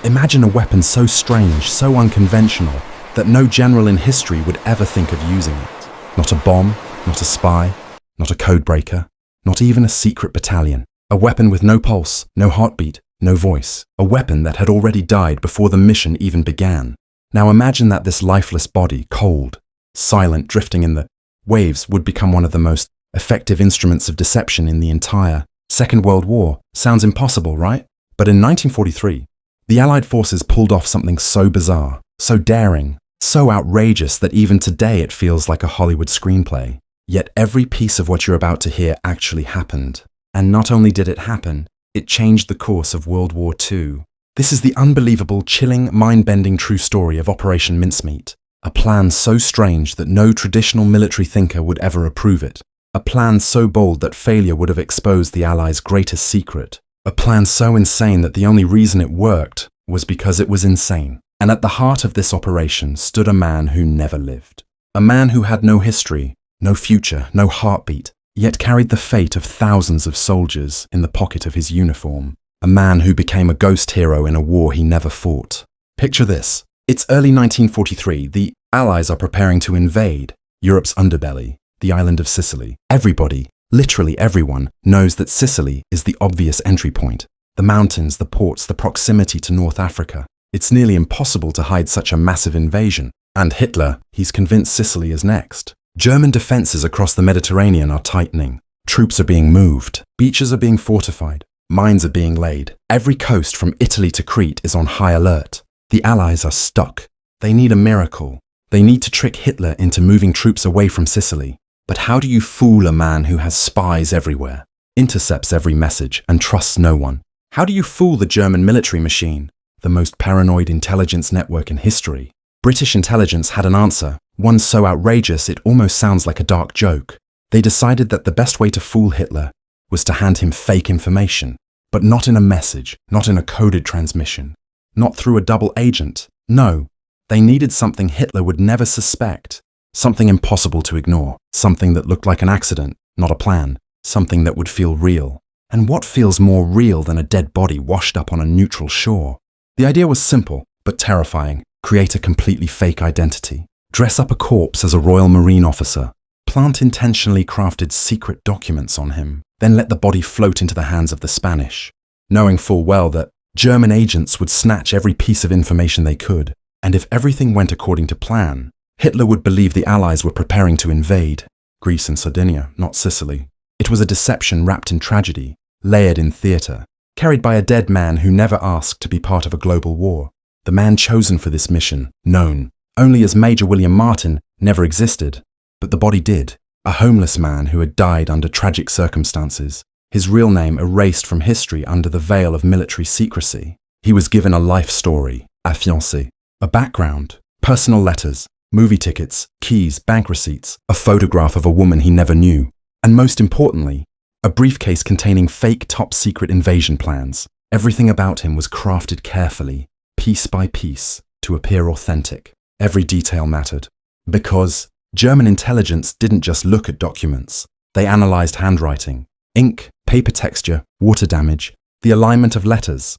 Imagine a weapon so strange, so unconventional, that no general in history would ever think of using it. Not a bomb, not a spy, not a codebreaker, not even a secret battalion. A weapon with no pulse, no heartbeat, no voice. A weapon that had already died before the mission even began. Now imagine that this lifeless body, cold, silent, drifting in the waves, would become one of the most effective instruments of deception in the entire Second World War. Sounds impossible, right? But in 1943, the Allied forces pulled off something so bizarre, so daring, so outrageous that even today it feels like a Hollywood screenplay. Yet every piece of what you're about to hear actually happened. And not only did it happen, it changed the course of World War II. This is the unbelievable, chilling, mind-bending true story of Operation Mincemeat. A plan so strange that no traditional military thinker would ever approve it. A plan so bold that failure would have exposed the Allies' greatest secret. A plan so insane that the only reason it worked was because it was insane. And at the heart of this operation stood a man who never lived. A man who had no history, no future, no heartbeat, yet carried the fate of thousands of soldiers in the pocket of his uniform. A man who became a ghost hero in a war he never fought. Picture this. It's early 1943. The Allies are preparing to invade Europe's underbelly, the island of Sicily. Everybody, literally everyone, knows that Sicily is the obvious entry point. The mountains, the ports, the proximity to North Africa. It's nearly impossible to hide such a massive invasion. And Hitler, he's convinced Sicily is next. German defenses across the Mediterranean are tightening. Troops are being moved. Beaches are being fortified. Mines are being laid. Every coast from Italy to Crete is on high alert. The Allies are stuck. They need a miracle. They need to trick Hitler into moving troops away from Sicily. But how do you fool a man who has spies everywhere, intercepts every message, and trusts no one? How do you fool the German military machine, the most paranoid intelligence network in history? British intelligence had an answer, one so outrageous it almost sounds like a dark joke. They decided that the best way to fool Hitler was to hand him fake information, but not in a message, not in a coded transmission, not through a double agent. No, they needed something Hitler would never suspect, something impossible to ignore, something that looked like an accident, not a plan, something that would feel real. And what feels more real than a dead body washed up on a neutral shore? The idea was simple, but terrifying. Create a completely fake identity. Dress up a corpse as a Royal Marine officer. Plant intentionally crafted secret documents on him. Then let the body float into the hands of the Spanish, knowing full well that German agents would snatch every piece of information they could. And if everything went according to plan, Hitler would believe the Allies were preparing to invade Greece and Sardinia, not Sicily. It was a deception wrapped in tragedy, layered in theatre, carried by a dead man who never asked to be part of a global war. The man chosen for this mission, known only as Major William Martin, never existed, but the body did. A homeless man who had died under tragic circumstances, his real name erased from history under the veil of military secrecy. He was given a life story, a fiancé, a background, personal letters, movie tickets, keys, bank receipts, a photograph of a woman he never knew, and most importantly, a briefcase containing fake top-secret invasion plans. Everything about him was crafted carefully, piece by piece, to appear authentic. Every detail mattered. Because German intelligence didn't just look at documents. They analyzed handwriting, ink, paper texture, water damage, the alignment of letters,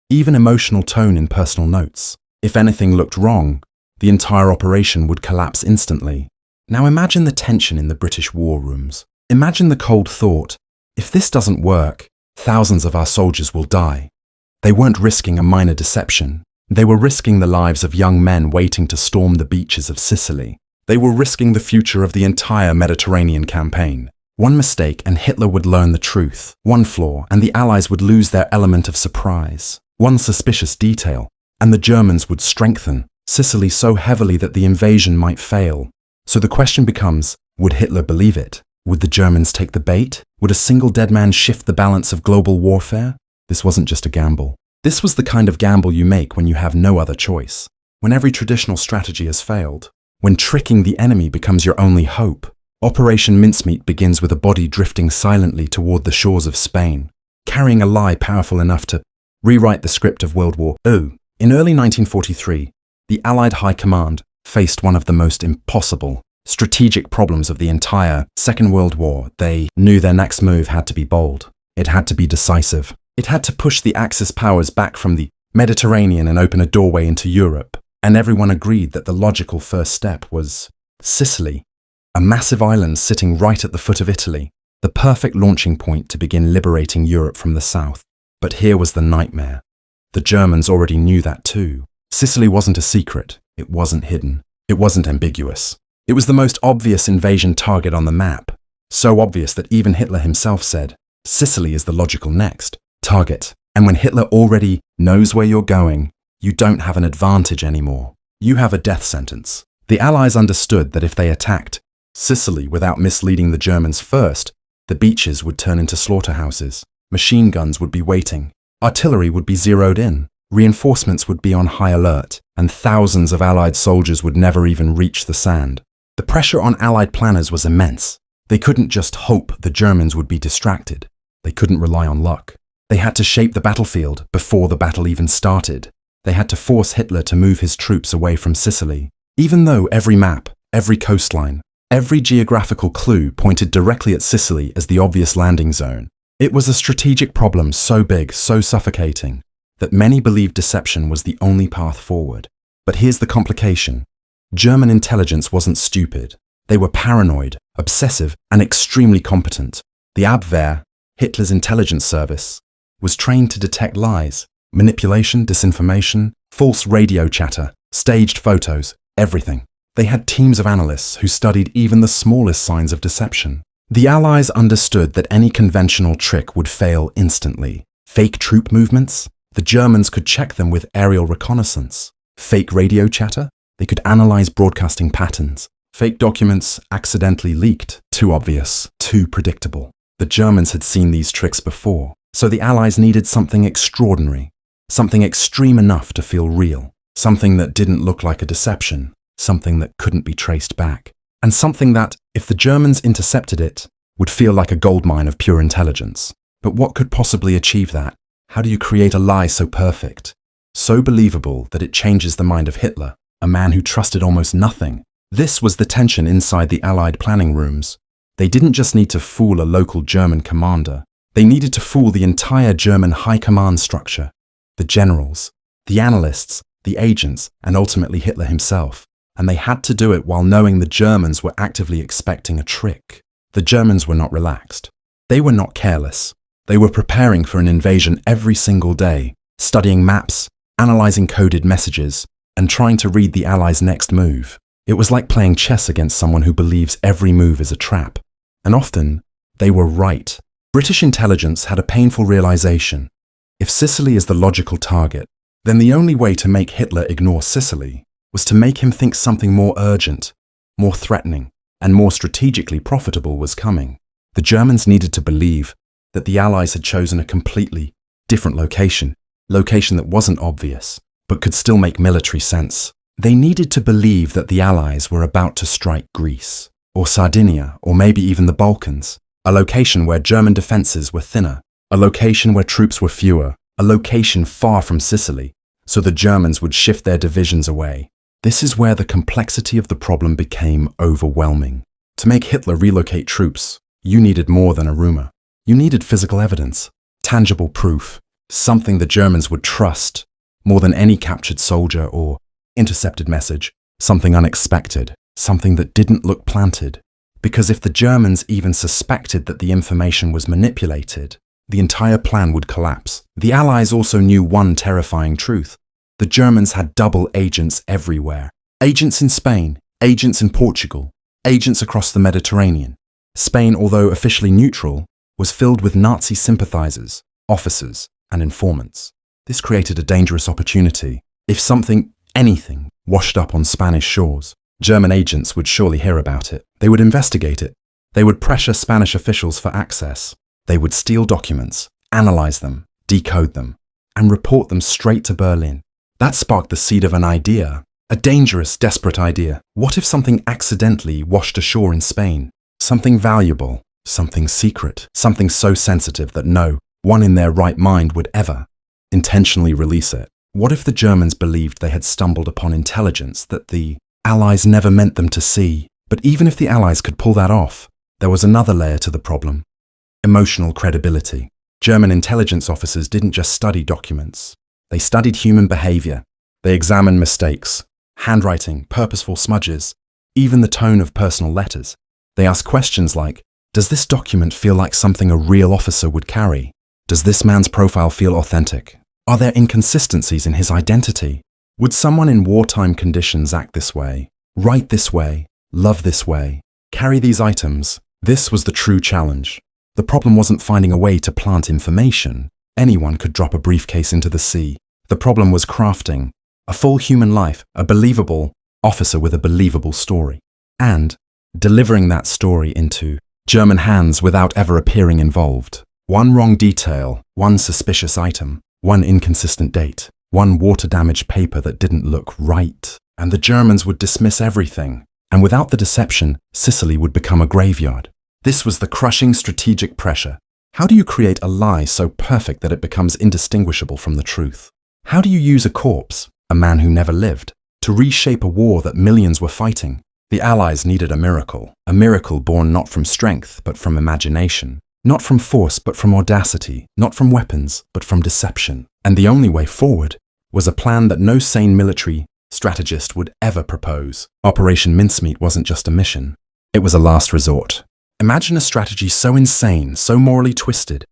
even emotional tone in personal notes. If anything looked wrong, the entire operation would collapse instantly. Now imagine the tension in the British war rooms. Imagine the cold thought, if this doesn't work, thousands of our soldiers will die. They weren't risking a minor deception. They were risking the lives of young men waiting to storm the beaches of Sicily. They were risking the future of the entire Mediterranean campaign. One mistake and Hitler would learn the truth. One flaw and the Allies would lose their element of surprise. One suspicious detail and the Germans would strengthen Sicily so heavily that the invasion might fail. So the question becomes, would Hitler believe it? Would the Germans take the bait? Would a single dead man shift the balance of global warfare? This wasn't just a gamble. This was the kind of gamble you make when you have no other choice, when every traditional strategy has failed, when tricking the enemy becomes your only hope. Operation Mincemeat begins with a body drifting silently toward the shores of Spain, carrying a lie powerful enough to rewrite the script of World War II. In early 1943, the Allied High Command faced one of the most impossible strategic problems of the entire Second World War. They knew their next move had to be bold. It had to be decisive. It had to push the Axis powers back from the Mediterranean and open a doorway into Europe, and everyone agreed that the logical first step was Sicily, a massive island sitting right at the foot of Italy, the perfect launching point to begin liberating Europe from the south. But here was the nightmare. The Germans already knew that too. Sicily wasn't a secret, it wasn't hidden, it wasn't ambiguous. It was the most obvious invasion target on the map, so obvious that even Hitler himself said, Sicily is the logical next target. And when Hitler already knows where you're going, you don't have an advantage anymore. You have a death sentence. The Allies understood that if they attacked Sicily without misleading the Germans first, the beaches would turn into slaughterhouses. Machine guns would be waiting. Artillery would be zeroed in. Reinforcements would be on high alert, and thousands of Allied soldiers would never even reach the sand. The pressure on Allied planners was immense. They couldn't just hope the Germans would be distracted. They couldn't rely on luck. They had to shape the battlefield before the battle even started. They had to force Hitler to move his troops away from Sicily. Even though every map, every coastline, every geographical clue pointed directly at Sicily as the obvious landing zone, it was a strategic problem so big, so suffocating, that many believed deception was the only path forward. But here's the complication. German intelligence wasn't stupid. They were paranoid, obsessive, and extremely competent. The Abwehr, Hitler's intelligence service, was trained to detect lies, manipulation, disinformation, false radio chatter, staged photos, everything. They had teams of analysts who studied even the smallest signs of deception. The Allies understood that any conventional trick would fail instantly. Fake troop movements? The Germans could check them with aerial reconnaissance. Fake radio chatter? They could analyze broadcasting patterns. Fake documents accidentally leaked? Too obvious, too predictable. The Germans had seen these tricks before, so the Allies needed something extraordinary, something extreme enough to feel real, something that didn't look like a deception, something that couldn't be traced back, and something that, if the Germans intercepted it, would feel like a goldmine of pure intelligence. But what could possibly achieve that? How do you create a lie so perfect, so believable that it changes the mind of Hitler, a man who trusted almost nothing? This was the tension inside the Allied planning rooms. They didn't just need to fool a local German commander. They needed to fool the entire German high command structure, the generals, the analysts, the agents, and ultimately Hitler himself. And they had to do it while knowing the Germans were actively expecting a trick. The Germans were not relaxed. They were not careless. They were preparing for an invasion every single day, studying maps, analyzing coded messages, and trying to read the Allies' next move. It was like playing chess against someone who believes every move is a trap. And often, they were right. British intelligence had a painful realization. If Sicily is the logical target, then the only way to make Hitler ignore Sicily was to make him think something more urgent, more threatening, and more strategically profitable was coming. The Germans needed to believe that the Allies had chosen a completely different location that wasn't obvious, but could still make military sense. They needed to believe that the Allies were about to strike Greece, or Sardinia, or maybe even the Balkans, a location where German defenses were thinner, a location where troops were fewer, a location far from Sicily, so the Germans would shift their divisions away. This is where the complexity of the problem became overwhelming. To make Hitler relocate troops, you needed more than a rumor. You needed physical evidence, tangible proof, something the Germans would trust, more than any captured soldier or intercepted message, something unexpected, something that didn't look planted. Because if the Germans even suspected that the information was manipulated, the entire plan would collapse. The Allies also knew one terrifying truth. The Germans had double agents everywhere. Agents in Spain, agents in Portugal, agents across the Mediterranean. Spain, although officially neutral, was filled with Nazi sympathizers, officers, and informants. This created a dangerous opportunity. If anything, washed up on Spanish shores, German agents would surely hear about it. They would investigate it. They would pressure Spanish officials for access. They would steal documents, analyze them, decode them, and report them straight to Berlin. That sparked the seed of an idea, a dangerous, desperate idea. What if something accidentally washed ashore in Spain? Something valuable, something secret, something so sensitive that no one in their right mind would ever intentionally release it. What if the Germans believed they had stumbled upon intelligence that the Allies never meant them to see? But even if the Allies could pull that off, there was another layer to the problem. Emotional credibility. German intelligence officers didn't just study documents. They studied human behavior. They examined mistakes, handwriting, purposeful smudges, even the tone of personal letters. They asked questions like, does this document feel like something a real officer would carry? Does this man's profile feel authentic? Are there inconsistencies in his identity? Would someone in wartime conditions act this way, write this way, love this way, carry these items? This was the true challenge. The problem wasn't finding a way to plant information. Anyone could drop a briefcase into the sea. The problem was crafting a full human life, a believable officer with a believable story, and delivering that story into German hands without ever appearing involved. One wrong detail, one suspicious item, one inconsistent date, one water-damaged paper that didn't look right, and the Germans would dismiss everything. And without the deception, Sicily would become a graveyard. This was the crushing strategic pressure. How do you create a lie so perfect that it becomes indistinguishable from the truth? How do you use a corpse, a man who never lived, to reshape a war that millions were fighting? The Allies needed a miracle born not from strength, but from imagination, not from force, but from audacity, not from weapons, but from deception. And the only way forward was a plan that no sane military strategist would ever propose. Operation Mincemeat wasn't just a mission, it was a last resort. Imagine a strategy so insane, so morally twisted,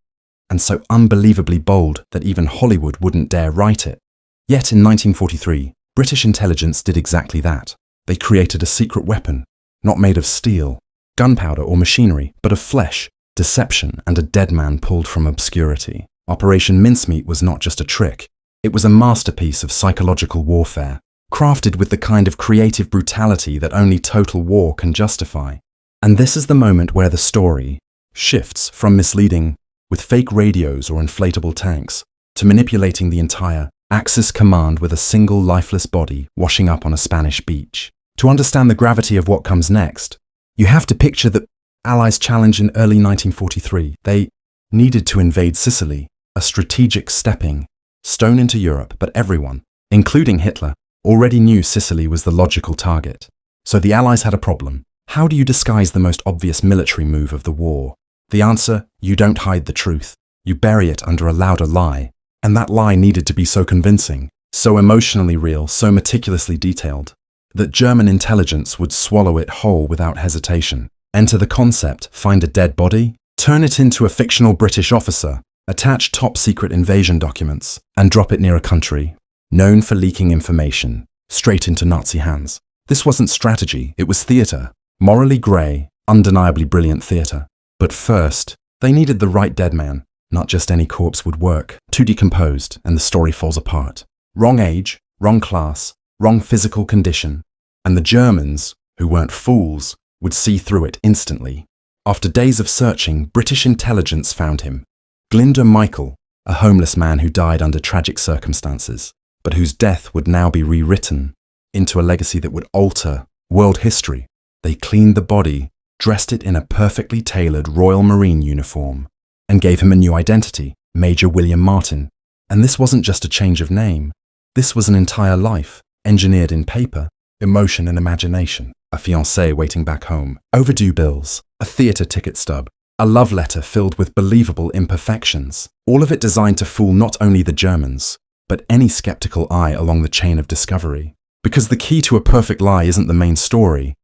and so unbelievably bold that even Hollywood wouldn't dare write it. Yet in 1943, British intelligence did exactly that. They created a secret weapon, not made of steel, gunpowder or machinery, but of flesh, deception, and a dead man pulled from obscurity. Operation Mincemeat was not just a trick, it was a masterpiece of psychological warfare, crafted with the kind of creative brutality that only total war can justify. And this is the moment where the story shifts from misleading with fake radios or inflatable tanks to manipulating the entire Axis command with a single lifeless body washing up on a Spanish beach. To understand the gravity of what comes next, you have to picture the Allies' challenge in early 1943. They needed to invade Sicily, a strategic stepping stone into Europe, but everyone, including Hitler, already knew Sicily was the logical target. So the Allies had a problem. How do you disguise the most obvious military move of the war? The answer: you don't hide the truth. You bury it under a louder lie. And that lie needed to be so convincing, so emotionally real, so meticulously detailed, that German intelligence would swallow it whole without hesitation. Enter the concept: find a dead body, turn it into a fictional British officer, attach top-secret invasion documents, and drop it near a country known for leaking information, straight into Nazi hands. This wasn't strategy, it was theatre. Morally grey, undeniably brilliant theatre. But first, they needed the right dead man. Not just any corpse would work. Too decomposed, and the story falls apart. Wrong age, wrong class, wrong physical condition. And the Germans, who weren't fools, would see through it instantly. After days of searching, British intelligence found him. Glyndwr Michael, a homeless man who died under tragic circumstances, but whose death would now be rewritten into a legacy that would alter world history. They cleaned the body, dressed it in a perfectly tailored Royal Marine uniform, and gave him a new identity, Major William Martin. And this wasn't just a change of name. This was an entire life, engineered in paper, emotion and imagination. A fiancé waiting back home, overdue bills, a theatre ticket stub, a love letter filled with believable imperfections. All of it designed to fool not only the Germans, but any skeptical eye along the chain of discovery. Because the key to a perfect lie isn't the main story.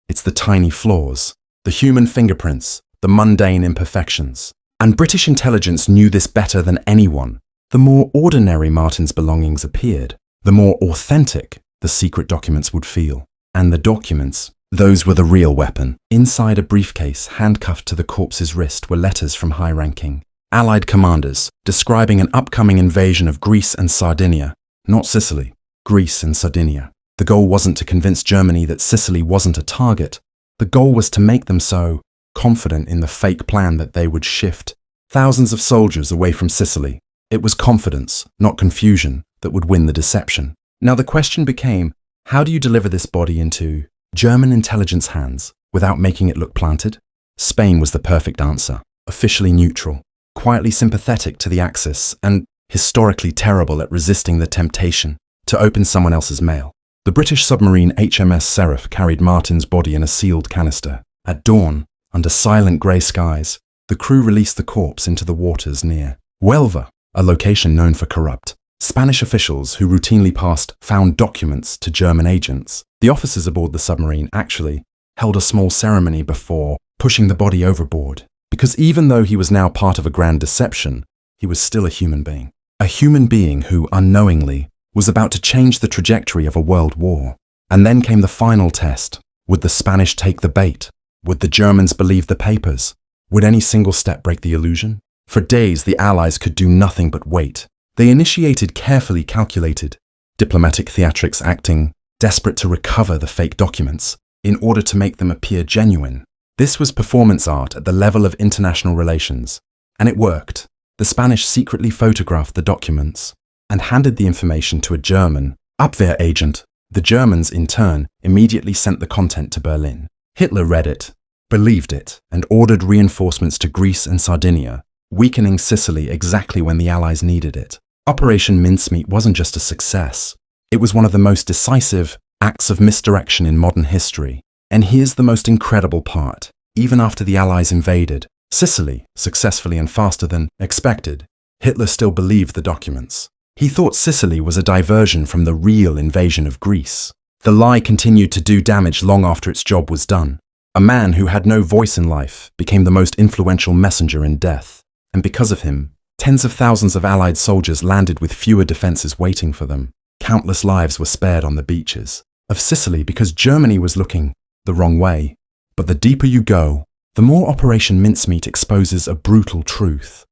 It's the tiny flaws, the human fingerprints, the mundane imperfections. And British intelligence knew this better than anyone. The more ordinary Martin's belongings appeared, the more authentic the secret documents would feel. And the documents, those were the real weapon. Inside a briefcase, handcuffed to the corpse's wrist, were letters from high-ranking Allied commanders describing an upcoming invasion of Greece and Sardinia. Not Sicily, Greece and Sardinia. The goal wasn't to convince Germany that Sicily wasn't a target. The goal was to make them so confident in the fake plan that they would shift thousands of soldiers away from Sicily. It was confidence, not confusion, that would win the deception. Now the question became, how do you deliver this body into German intelligence hands without making it look planted? Spain was the perfect answer. Officially neutral, quietly sympathetic to the Axis, and historically terrible at resisting the temptation to open someone else's mail. The British submarine HMS Seraph carried Martin's body in a sealed canister. At dawn, under silent grey skies, the crew released the corpse into the waters near Huelva, a location known for corrupt Spanish officials who routinely passed found documents to German agents. The officers aboard the submarine actually held a small ceremony before pushing the body overboard, because even though he was now part of a grand deception, he was still a human being. A human being who, unknowingly, was about to change the trajectory of a world war. And then came the final test. Would the Spanish take the bait? Would the Germans believe the papers? Would any single step break the illusion? For days, the Allies could do nothing but wait. They initiated carefully calculated diplomatic theatrics, acting desperate to recover the fake documents in order to make them appear genuine. This was performance art at the level of international relations. And it worked. The Spanish secretly photographed the documents and handed the information to a German Abwehr agent. The Germans, in turn, immediately sent the content to Berlin. Hitler read it, believed it, and ordered reinforcements to Greece and Sardinia, weakening Sicily exactly when the Allies needed it. Operation Mincemeat wasn't just a success. It was one of the most decisive acts of misdirection in modern history. And here's the most incredible part. Even after the Allies invaded Sicily successfully and faster than expected, Hitler still believed the documents. He thought Sicily was a diversion from the real invasion of Greece. The lie continued to do damage long after its job was done. A man who had no voice in life became the most influential messenger in death. And because of him, tens of thousands of Allied soldiers landed with fewer defenses waiting for them. Countless lives were spared on the beaches of Sicily because Germany was looking the wrong way. But the deeper you go, the more Operation Mincemeat exposes a brutal truth.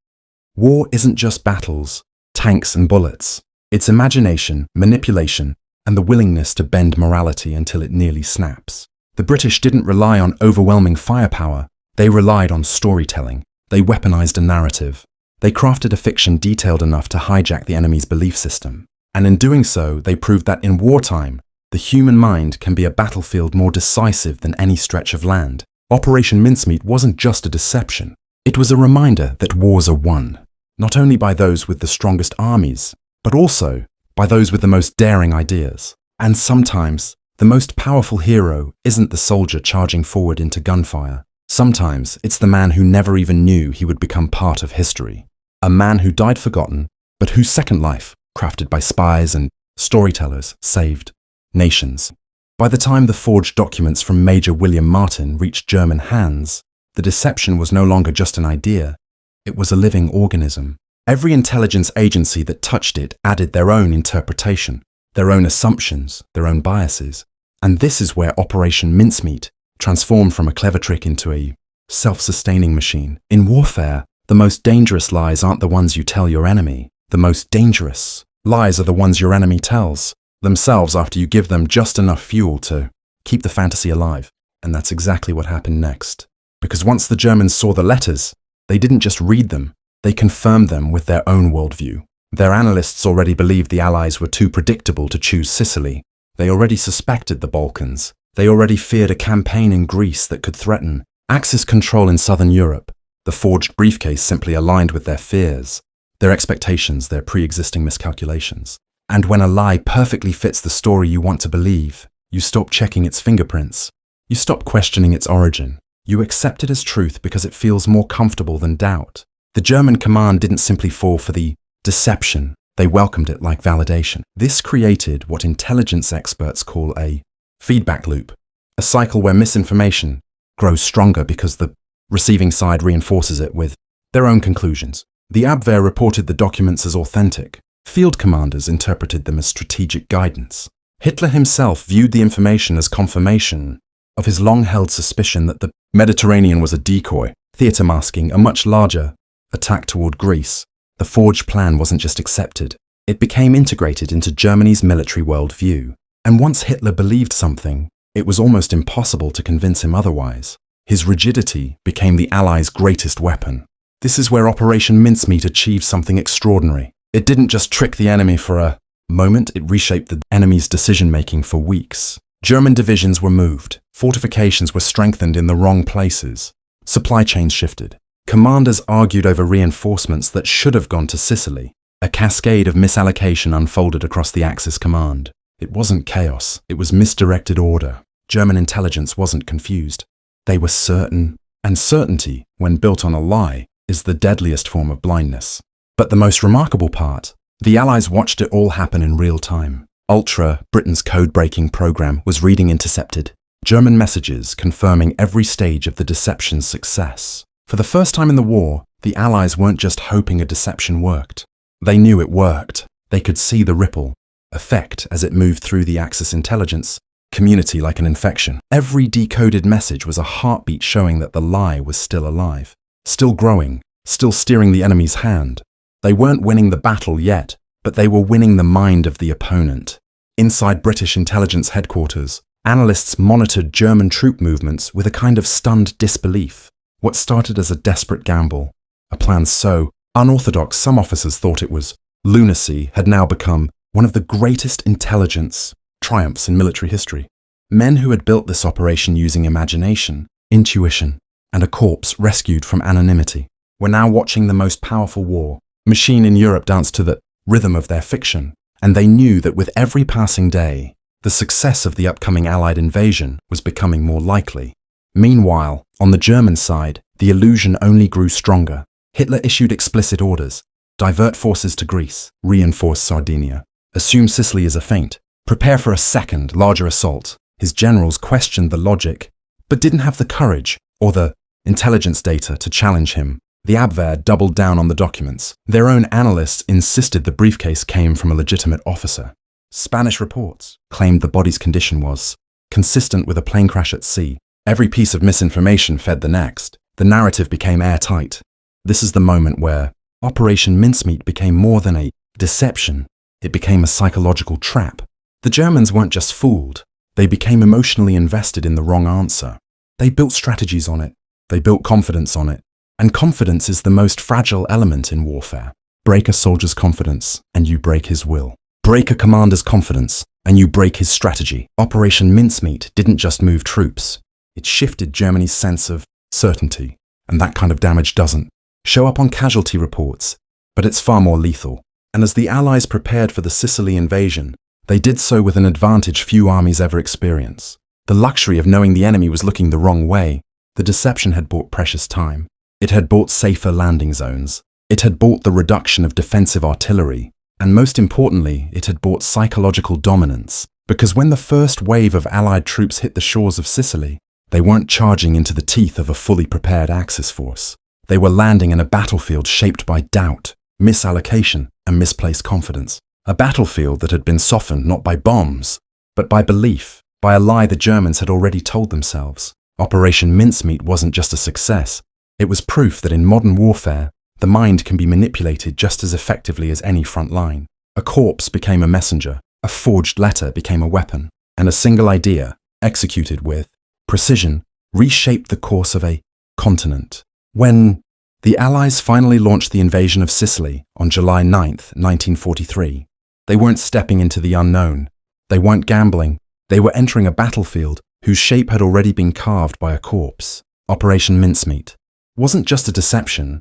War isn't just battles, tanks and bullets. It's imagination, manipulation, and the willingness to bend morality until it nearly snaps. The British didn't rely on overwhelming firepower. They relied on storytelling. They weaponized a narrative. They crafted a fiction detailed enough to hijack the enemy's belief system. And in doing so, they proved that in wartime, the human mind can be a battlefield more decisive than any stretch of land. Operation Mincemeat wasn't just a deception. It was a reminder that wars are won, not only by those with the strongest armies, but also by those with the most daring ideas. And sometimes, the most powerful hero isn't the soldier charging forward into gunfire. Sometimes, it's the man who never even knew he would become part of history. A man who died forgotten, but whose second life, crafted by spies and storytellers, saved nations. By the time the forged documents from Major William Martin reached German hands, the deception was no longer just an idea. It was a living organism. Every intelligence agency that touched it added their own interpretation, their own assumptions, their own biases. And this is where Operation Mincemeat transformed from a clever trick into a self-sustaining machine. In warfare, the most dangerous lies aren't the ones you tell your enemy. The most dangerous lies are the ones your enemy tells themselves after you give them just enough fuel to keep the fantasy alive. And that's exactly what happened next. Because once the Germans saw the letters, they didn't just read them, they confirmed them with their own worldview. Their analysts already believed the Allies were too predictable to choose Sicily. They already suspected the Balkans. They already feared a campaign in Greece that could threaten Axis control in southern Europe. The forged briefcase simply aligned with their fears, their expectations, their pre-existing miscalculations. And when a lie perfectly fits the story you want to believe, you stop checking its fingerprints. You stop questioning its origin. You accept it as truth because it feels more comfortable than doubt. The German command didn't simply fall for the deception. They welcomed it like validation. This created what intelligence experts call a feedback loop, a cycle where misinformation grows stronger because the receiving side reinforces it with their own conclusions. The Abwehr reported the documents as authentic. Field commanders interpreted them as strategic guidance. Hitler himself viewed the information as confirmation of his long-held suspicion that the Mediterranean was a decoy, theatre masking a much larger attack toward Greece. The forged plan wasn't just accepted, it became integrated into Germany's military worldview. And once Hitler believed something, it was almost impossible to convince him otherwise. His rigidity became the Allies' greatest weapon. This is where Operation Mincemeat achieved something extraordinary. It didn't just trick the enemy for a moment, it reshaped the enemy's decision-making for weeks. German divisions were moved, fortifications were strengthened in the wrong places, supply chains shifted. Commanders argued over reinforcements that should have gone to Sicily. A cascade of misallocation unfolded across the Axis command. It wasn't chaos, it was misdirected order. German intelligence wasn't confused. They were certain, and certainty, when built on a lie, is the deadliest form of blindness. But the most remarkable part The Allies watched it all happen in real time. Ultra, Britain's code-breaking program, was reading intercepted German messages confirming every stage of the deception's success. For the first time in the war, the Allies weren't just hoping a deception worked. They knew it worked. They could see the ripple effect as it moved through the Axis intelligence community like an infection. Every decoded message was a heartbeat showing that the lie was still alive, still growing, still steering the enemy's hand. They weren't winning the battle yet, but they were winning the mind of the opponent. Inside British intelligence headquarters, analysts monitored German troop movements with a kind of stunned disbelief. What started as a desperate gamble, a plan so unorthodox some officers thought it was lunacy, had now become one of the greatest intelligence triumphs in military history. Men who had built this operation using imagination, intuition, and a corpse rescued from anonymity were now watching the most powerful war machine in Europe dance to the rhythm of their fiction, and they knew that with every passing day, the success of the upcoming Allied invasion was becoming more likely. Meanwhile, on the German side, the illusion only grew stronger. Hitler issued explicit orders: divert forces to Greece, reinforce Sardinia, assume Sicily as a feint, prepare for a second, larger assault. His generals questioned the logic, but didn't have the courage or the intelligence data to challenge him. The Abwehr doubled down on the documents. Their own analysts insisted the briefcase came from a legitimate officer. Spanish reports claimed the body's condition was consistent with a plane crash at sea. Every piece of misinformation fed the next. The narrative became airtight. This is the moment where Operation Mincemeat became more than a deception. It became a psychological trap. The Germans weren't just fooled. They became emotionally invested in the wrong answer. They built strategies on it. They built confidence on it. And confidence is the most fragile element in warfare. Break a soldier's confidence, and you break his will. Break a commander's confidence, and you break his strategy. Operation Mincemeat didn't just move troops. It shifted Germany's sense of certainty, and that kind of damage doesn't show up on casualty reports, but it's far more lethal. And as the Allies prepared for the Sicily invasion, they did so with an advantage few armies ever experience. The luxury of knowing the enemy was looking the wrong way. The deception had bought precious time. It had bought safer landing zones. It had bought the reduction of defensive artillery. And most importantly, it had bought psychological dominance. Because when the first wave of Allied troops hit the shores of Sicily, they weren't charging into the teeth of a fully prepared Axis force. They were landing in a battlefield shaped by doubt, misallocation, and misplaced confidence. A battlefield that had been softened not by bombs, but by belief, by a lie the Germans had already told themselves. Operation Mincemeat wasn't just a success. It was proof that in modern warfare, the mind can be manipulated just as effectively as any front line. A corpse became a messenger, a forged letter became a weapon, and a single idea, executed with precision, reshaped the course of a continent. When the Allies finally launched the invasion of Sicily on July 9th, 1943, they weren't stepping into the unknown. They weren't gambling. They were entering a battlefield whose shape had already been carved by a corpse. Operation Mincemeat wasn't just a deception.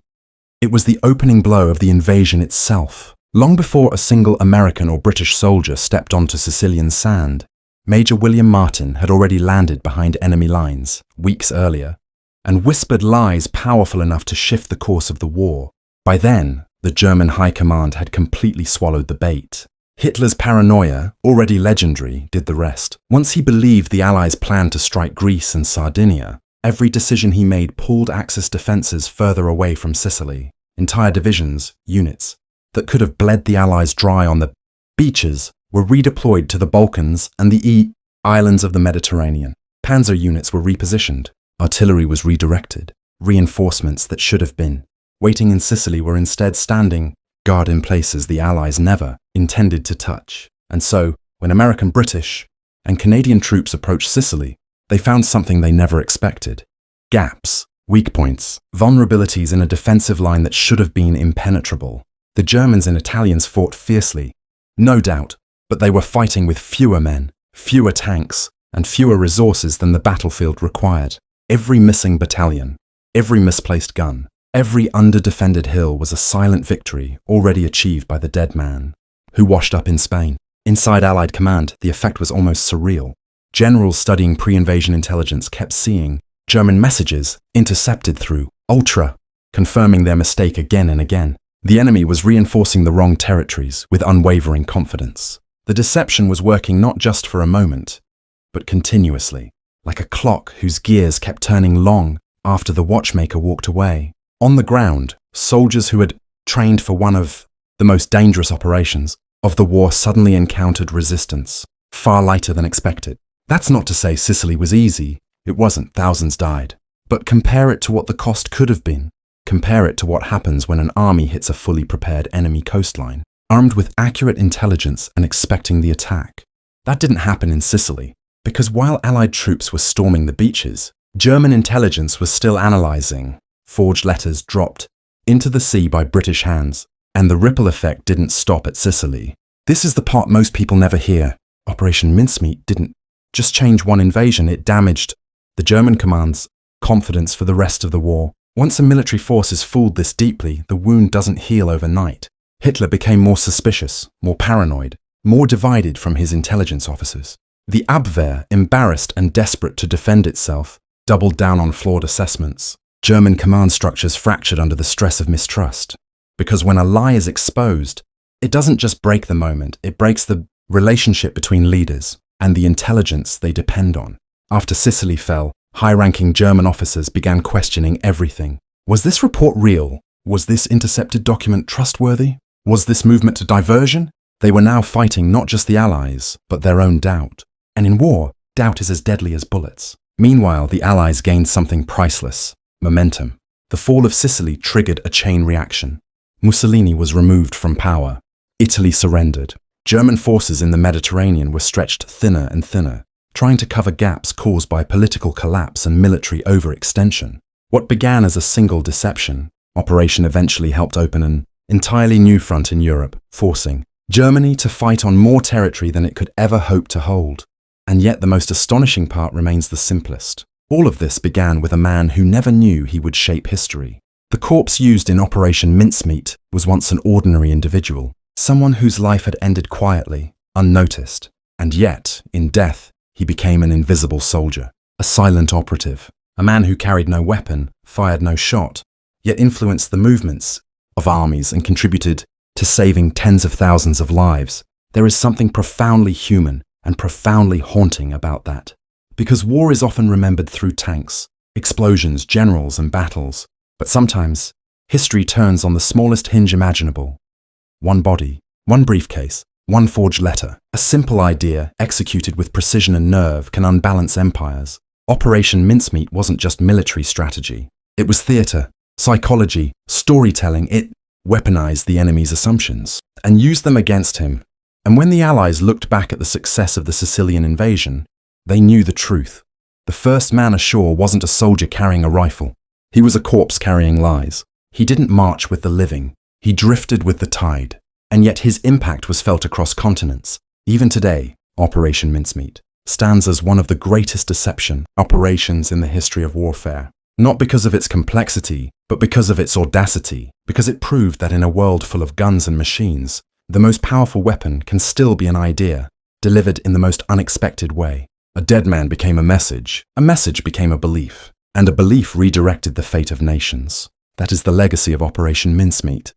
It was the opening blow of the invasion itself. Long before a single American or British soldier stepped onto Sicilian sand, Major William Martin had already landed behind enemy lines weeks earlier and whispered lies powerful enough to shift the course of the war. By then, the German high command had completely swallowed the bait. Hitler's paranoia, already legendary, did the rest. Once he believed the Allies planned to strike Greece and Sardinia, every decision he made pulled Axis defences further away from Sicily. Entire divisions, units, that could have bled the Allies dry on the beaches were redeployed to the Balkans and the islands of the Mediterranean. Panzer units were repositioned. Artillery was redirected. Reinforcements that should have been waiting in Sicily were instead standing guard in places the Allies never intended to touch. And so, when American, British, and Canadian troops approached Sicily, they found something they never expected. Gaps, weak points, vulnerabilities in a defensive line that should have been impenetrable. The Germans and Italians fought fiercely, no doubt, but they were fighting with fewer men, fewer tanks, and fewer resources than the battlefield required. Every missing battalion, every misplaced gun, every under-defended hill was a silent victory already achieved by the dead man, who washed up in Spain. Inside Allied command, the effect was almost surreal. Generals studying pre-invasion intelligence kept seeing German messages intercepted through Ultra, confirming their mistake again and again. The enemy was reinforcing the wrong territories with unwavering confidence. The deception was working not just for a moment, but continuously, like a clock whose gears kept turning long after the watchmaker walked away. On the ground, soldiers who had trained for one of the most dangerous operations of the war suddenly encountered resistance, far lighter than expected. That's not to say Sicily was easy. It wasn't. Thousands died. But compare it to what the cost could have been. Compare it to what happens when an army hits a fully prepared enemy coastline, armed with accurate intelligence and expecting the attack. That didn't happen in Sicily, because while Allied troops were storming the beaches, German intelligence was still analyzing. Forged letters dropped into the sea by British hands, and the ripple effect didn't stop at Sicily. This is the part most people never hear. Operation Mincemeat didn't just change one invasion, it damaged the German command's confidence for the rest of the war. Once a military force is fooled this deeply, the wound doesn't heal overnight. Hitler became more suspicious, more paranoid, more divided from his intelligence officers. The Abwehr, embarrassed and desperate to defend itself, doubled down on flawed assessments. German command structures fractured under the stress of mistrust. Because when a lie is exposed, it doesn't just break the moment, it breaks the relationship between leaders and the intelligence they depend on. After Sicily fell, high-ranking German officers began questioning everything. Was this report real? Was this intercepted document trustworthy? Was this movement a diversion? They were now fighting not just the Allies, but their own doubt. And in war, doubt is as deadly as bullets. Meanwhile, the Allies gained something priceless: momentum. The fall of Sicily triggered a chain reaction. Mussolini was removed from power. Italy surrendered. German forces in the Mediterranean were stretched thinner and thinner, trying to cover gaps caused by political collapse and military overextension. What began as a single deception operation eventually helped open an entirely new front in Europe, forcing Germany to fight on more territory than it could ever hope to hold. And yet the most astonishing part remains the simplest. All of this began with a man who never knew he would shape history. The corpse used in Operation Mincemeat was once an ordinary individual, someone whose life had ended quietly, unnoticed. And yet, in death, he became an invisible soldier, a silent operative, a man who carried no weapon, fired no shot, yet influenced the movements of armies and contributed to saving tens of thousands of lives. There is something profoundly human and profoundly haunting about that. Because war is often remembered through tanks, explosions, generals, and battles. But sometimes, history turns on the smallest hinge imaginable. One body, one briefcase, one forged letter. A simple idea, executed with precision and nerve, can unbalance empires. Operation Mincemeat wasn't just military strategy. It was theater, psychology, storytelling. It weaponized the enemy's assumptions and used them against him. And when the Allies looked back at the success of the Sicilian invasion, they knew the truth. The first man ashore wasn't a soldier carrying a rifle. He was a corpse carrying lies. He didn't march with the living. He drifted with the tide. And yet his impact was felt across continents. Even today, Operation Mincemeat stands as one of the greatest deception operations in the history of warfare. Not because of its complexity, but because of its audacity, because it proved that in a world full of guns and machines, the most powerful weapon can still be an idea, delivered in the most unexpected way. A dead man became a message became a belief, and a belief redirected the fate of nations. That is the legacy of Operation Mincemeat.